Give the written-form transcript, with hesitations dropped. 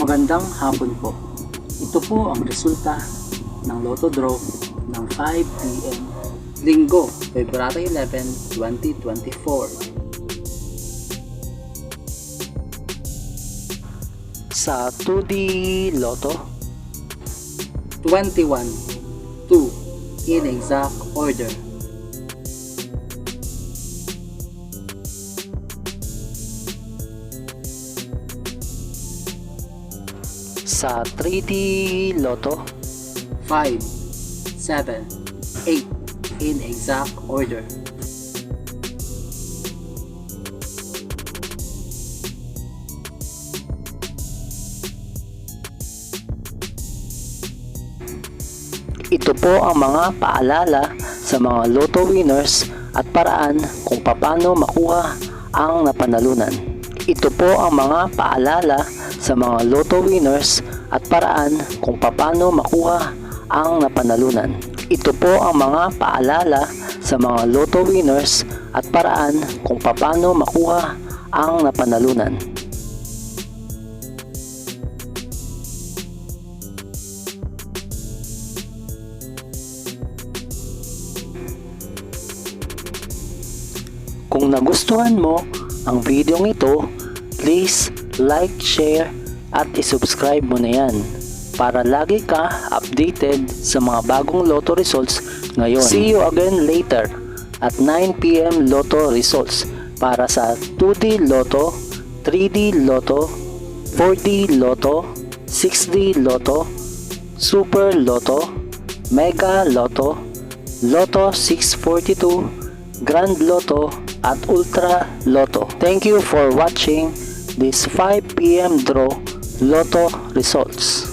Magandang hapon po. Ito po ang resulta ng Lotto Draw ng 5 p.m. Linggo, February 11, 2024. Sa 2D Lotto, 21, 2 in exact order. Sa 3D Lotto, 5, 7, 8 in exact order. Ito po ang mga paalala sa mga Lotto winners at paraan kung paano makuha ang napanalunan. Ito po ang mga paalala sa mga Lotto winners at paraan kung paano makuha ang napanalunan. Ito po ang mga paalala sa mga Lotto winners at paraan kung paano makuha ang napanalunan. Kung nagustuhan mo ang video ito, please like, share at isubscribe mo na yan para lagi ka updated sa mga bagong Lotto results ngayon. See you again later at 9 p.m. Lotto results para sa 2D Lotto, 3D Lotto, 4D Lotto, 6D Lotto, Super Lotto, Mega Lotto, Lotto 642, Grand Lotto at Ultra Lotto. Thank you for watching this 5 p.m. draw Lotto results.